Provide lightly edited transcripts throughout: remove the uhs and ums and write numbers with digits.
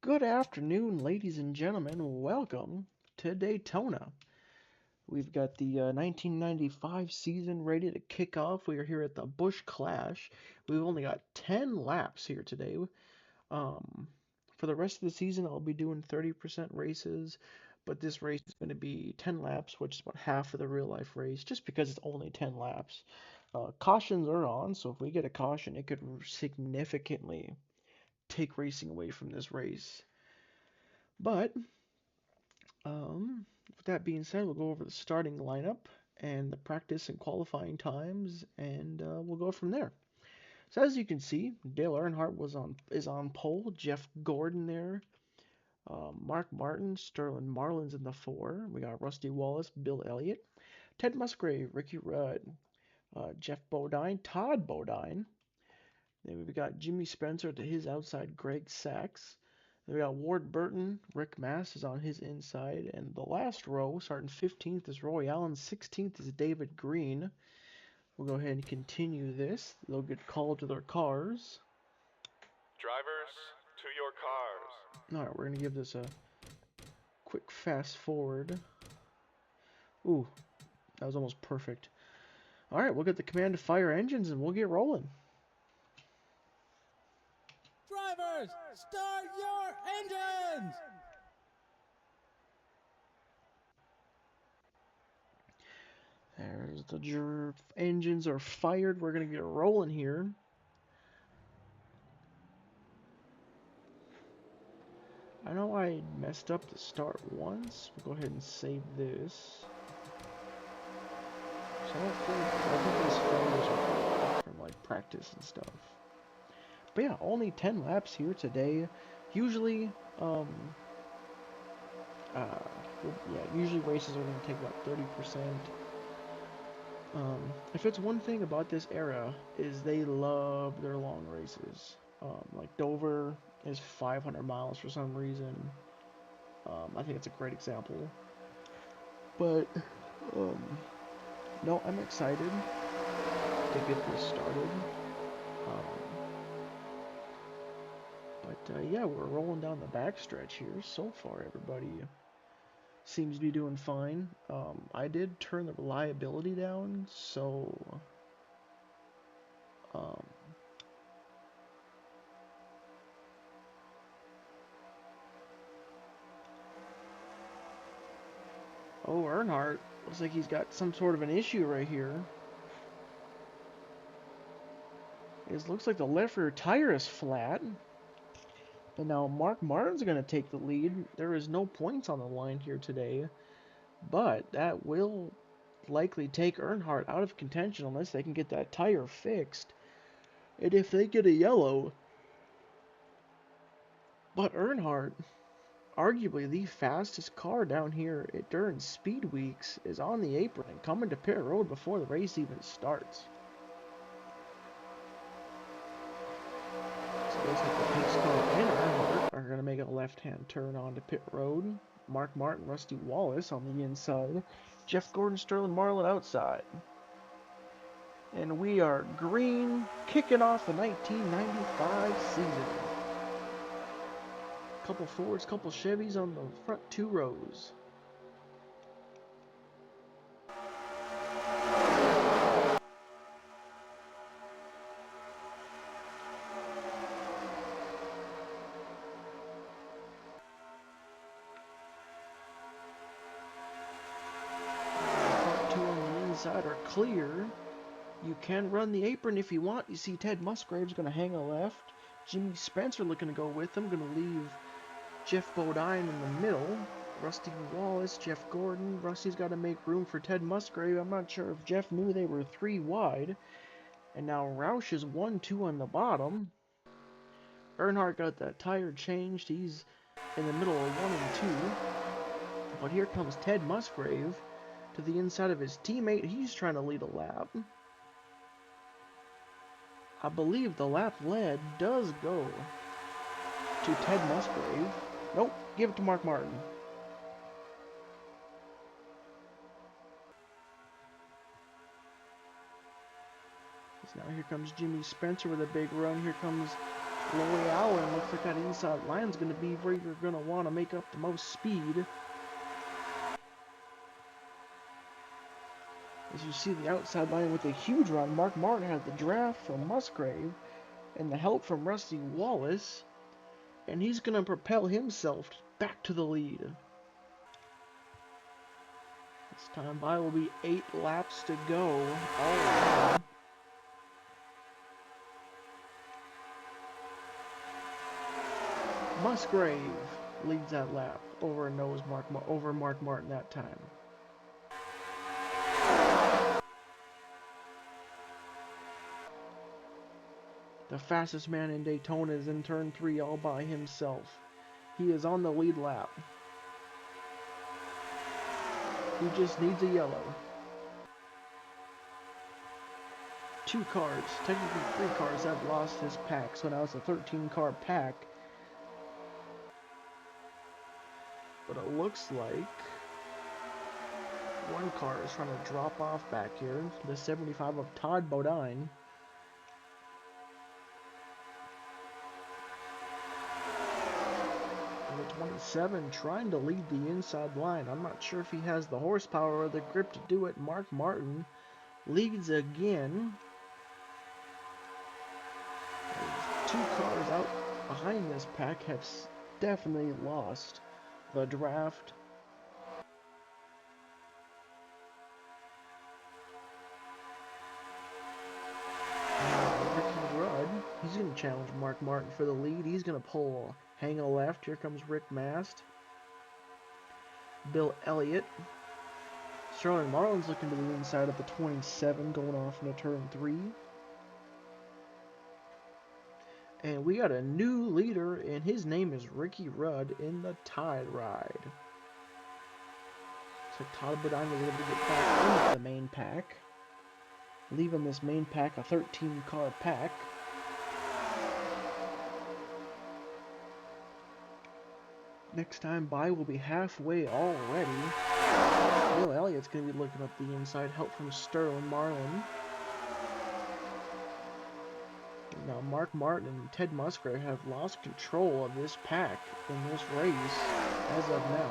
Good afternoon, ladies and gentlemen. Welcome to Daytona. We've got the 1995 season ready to kick off. We are here at the Busch Clash. We've only got 10 laps here today. Um, for the rest of the season, I'll be doing 30% races, but this race is going to be 10 laps, which is about half of the real life race, just because it's only 10 laps. Cautions are on, so if we get a caution, it could significantly take racing away from this race. But with that being said, we'll go over the starting lineup and the practice and qualifying times, and we'll go from there. So as you can see, Dale Earnhardt is on pole. Jeff Gordon there, Mark Martin, Sterling Marlin's in the four. We got Rusty Wallace, Bill Elliott, Ted Musgrave, Ricky Rudd, Jeff Bodine, Todd Bodine. Then we've got Jimmy Spencer to his outside, Greg Sachs. Then we got Ward Burton, Rick Mass is on his inside, and the last row, starting 15th, is Roy Allen, 16th is David Green. We'll go ahead and continue this. They'll get called to their cars. Drivers, to your cars. Alright, we're going to give this a quick fast forward. Ooh, that was almost perfect. Alright, we'll get the command to fire engines and we'll get rolling. Drivers, start your engines! There's the engines are fired. We're going to get rolling here. I know I messed up the start once. We'll go ahead and save this. So I think these photos are from like practice and stuff. But yeah, only 10 laps here today. Usually, usually races are going to take about 30%. If it's one thing about this era, is they love their long races. Like Dover is 500 miles for some reason. I think it's a great example. But, no, I'm excited to get this started. Yeah, we're rolling down the backstretch here. So far, everybody seems to be doing fine. I did turn the reliability down, so oh, Earnhardt looks like he's got some sort of an issue right here. It looks like the left rear tire is flat. And now Mark Martin's going to take the lead. There is no points on the line here today, but that will likely take Earnhardt out of contention unless they can get that tire fixed. And if they get a yellow, but Earnhardt, arguably the fastest car down here during speed weeks, is on the apron and coming to pit road before the race even starts. So it looks like the pace car and Earnhardt are going to make a left-hand turn onto pit road. Mark Martin, Rusty Wallace on the inside. Jeff Gordon, Sterling Marlin outside. And we are green, kicking off the 1995 season. Couple Fords, couple Chevys on the front two rows. Front two on the inside are clear. You can run the apron if you want. You see Ted Musgrave's going to hang a left. Jimmy Spencer looking to go with him. Going to leave Jeff Bodine in the middle. Rusty Wallace, Jeff Gordon. Rusty's got to make room for Ted Musgrave. I'm not sure if Jeff knew they were three wide. And now Roush is 1-2 on the bottom. Earnhardt got that tire changed. He's in the middle of 1 and 2. But here comes Ted Musgrave to the inside of his teammate. He's trying to lead a lap. I believe the lap lead does go to Ted Musgrave. Nope, give it to Mark Martin. So now here comes Jimmy Spencer with a big run. Here comes L'Oreal, and looks like that inside line's going to be where you're going to want to make up the most speed. As you see the outside line with a huge run, Mark Martin has the draft from Musgrave and the help from Rusty Wallace, and he's going to propel himself back to the lead. This time by will be 8 laps to go all around. Musgrave leads that lap over Mark Martin that time. The fastest man in Daytona is in turn 3 all by himself. He is on the lead lap. He just needs a yellow. 2 cars, technically 3 cars, have lost his pack, so now it's a 13-car pack. But it looks like one car is trying to drop off back here. The 75 of Todd Bodine. And the 27 trying to lead the inside line. I'm not sure if he has the horsepower or the grip to do it. Mark Martin leads again. There's 2 cars out behind this pack have definitely lost the draft. Ricky Rudd, he's going to challenge Mark Martin for the lead. He's going to pull hang a left. Here comes Rick Mast. Bill Elliott. Sterling Marlin's looking to the inside of the 27 going off into turn 3. And we got a new leader, and his name is Ricky Rudd in the Tide Ride. So Todd Bodine was able to get back into the main pack, leaving this main pack a 13-car pack. Next time by will be halfway already. Bill Elliott's going to be looking up the inside, help from Sterling Marlin. Now, Mark Martin and Ted Musgrave have lost control of this pack in this race as of now.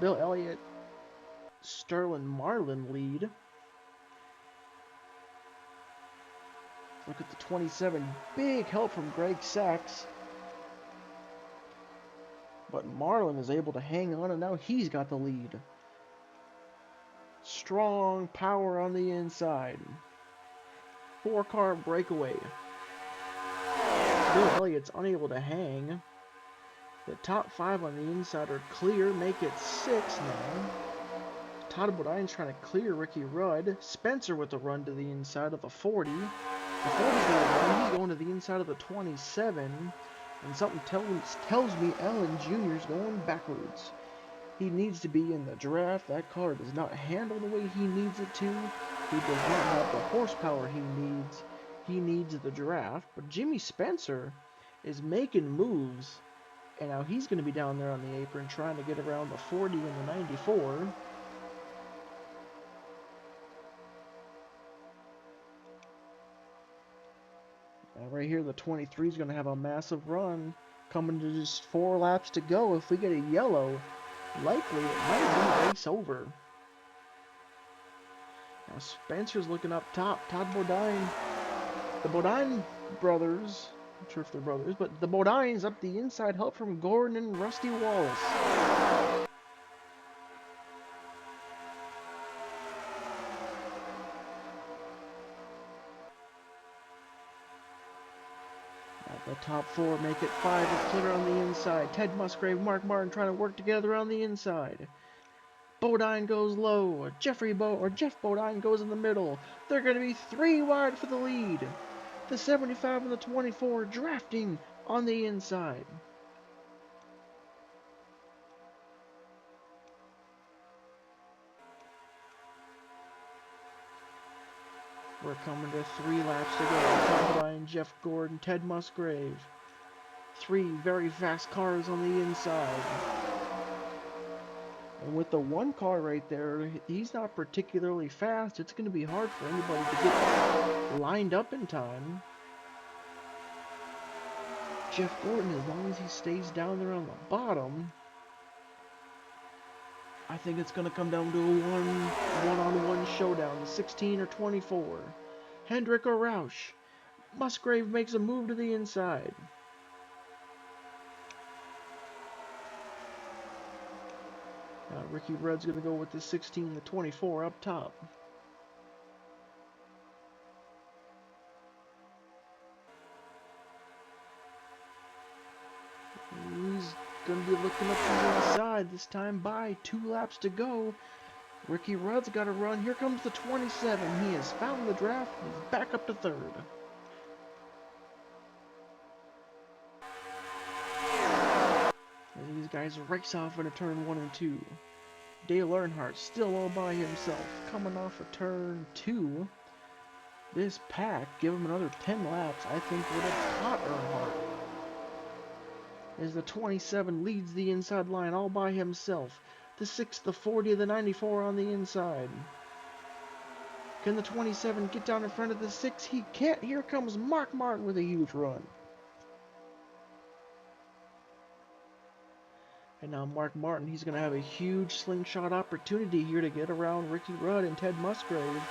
Bill Elliott, Sterling Marlin lead. Look at the 27. Big help from Greg Sachs. But Marlin is able to hang on, and now he's got the lead. Strong power on the inside. 4-car breakaway. Bill Elliott's unable to hang. The top 5 on the inside are clear, make it 6 now. Todd Bodine's trying to clear Ricky Rudd. Spencer with the run to the inside of the 40. The 40's going to run. He's going to the inside of the 27. And something tells me Allen Jr. is going backwards. He needs to be in the draft. That car does not handle the way he needs it to. He does not have the horsepower he needs. He needs the draft. But Jimmy Spencer is making moves. And now he's going to be down there on the apron trying to get around the 40 and the 94. Now right here, the 23 is going to have a massive run. Coming to just 4 laps to go. If we get a yellow, likely it might be race over. Now Spencer's looking up top. Todd Bodine. The Bodine brothers. Not sure if they're brothers, but the Bodines up the inside. Help from Gordon and Rusty Wallace. The top 4 make it 5 and clear on the inside. Ted Musgrave, Mark Martin trying to work together on the inside. Bodine goes low. Jeff Bodine goes in the middle. They're going to be 3 wide for the lead. The 75 and the 24 drafting on the inside. We're coming to 3 laps to go. Todd Bodine, Jeff Gordon, Ted Musgrave. 3 very fast cars on the inside. And with the 1 car right there, he's not particularly fast. It's going to be hard for anybody to get lined up in time. Jeff Gordon, as long as he stays down there on the bottom, I think it's going to come down to a one-on-one showdown, the 16 or 24. Hendrick or Roush. Musgrave makes a move to the inside. Ricky Rudd's going to go with the 16 to 24 up top. He's going to be looking up to the inside this time by 2 laps to go. Ricky Rudd's got to run. Here comes the 27. He has found the draft. He's back up to 3rd. As these guys race off into turn 1 and 2. Dale Earnhardt still all by himself, coming off of turn 2. This pack, give him another 10 laps, I think would have caught Earnhardt. As the 27 leads the inside line all by himself. The 6, the 40, the 94 on the inside. Can the 27 get down in front of the 6? He can't. Here comes Mark Martin with a huge run. And now Mark Martin, he's going to have a huge slingshot opportunity here to get around Ricky Rudd and Ted Musgrave.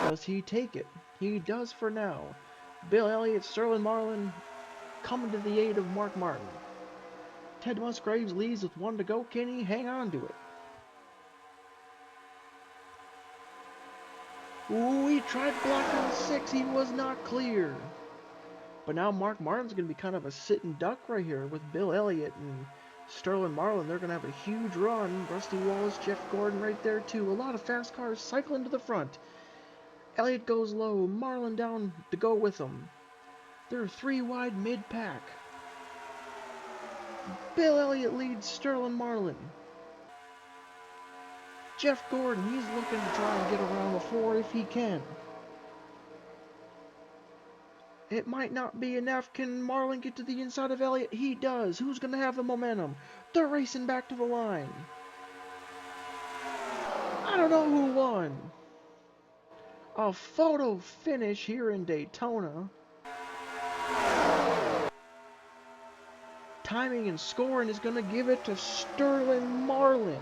Does he take it? He does for now. Bill Elliott, Sterling Marlin coming to the aid of Mark Martin. Ted Musgraves leads with 1 to go. Can he hang on to it? Ooh, he tried blocking the 6. He was not clear. But now Mark Martin's going to be kind of a sitting duck right here with Bill Elliott and Sterling Marlin. They're going to have a huge run. Rusty Wallace, Jeff Gordon right there too. A lot of fast cars cycling to the front. Elliott goes low. Marlin down to go with him. They're 3 wide mid-pack. Bill Elliott leads Sterling Marlin. Jeff Gordon, he's looking to try and get around the 4 if he can. It might not be enough. Can Marlin get to the inside of Elliott? He does. Who's going to have the momentum? They're racing back to the line. I don't know who won. A photo finish here in Daytona. Timing and scoring is going to give it to Sterling Marlin.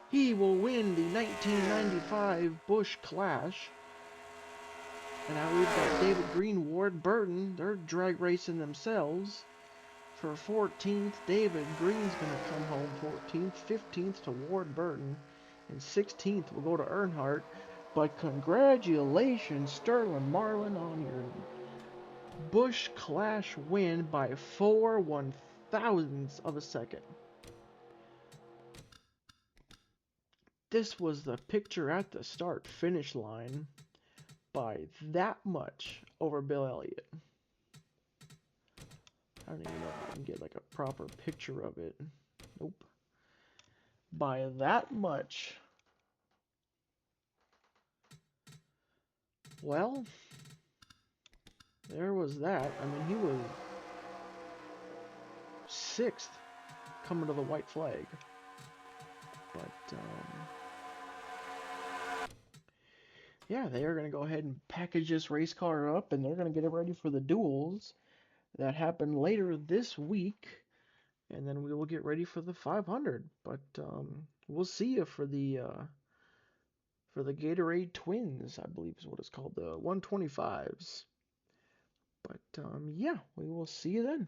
He will win the 1995 Busch Clash. And now we've got David Green, Ward Burton. They're drag racing themselves. For 14th, David Green's going to come home 14th. 15th to Ward Burton. And 16th will go to Earnhardt. But congratulations, Sterling Marlin, on your Busch Clash win by 4 1/1000ths of a second. This was the picture at the start-finish line by that much over Bill Elliott. I don't even know if I can get like a proper picture of it. Nope. By that much. Well, there was that. I mean, he was 6th coming to the white flag. But, yeah, they are going to go ahead and package this race car up, and they're going to get it ready for the duels that happen later this week. And then we will get ready for the 500. But we'll see you for the Gatorade Twins, I believe is what it's called, the 125s. But yeah, we will see you then.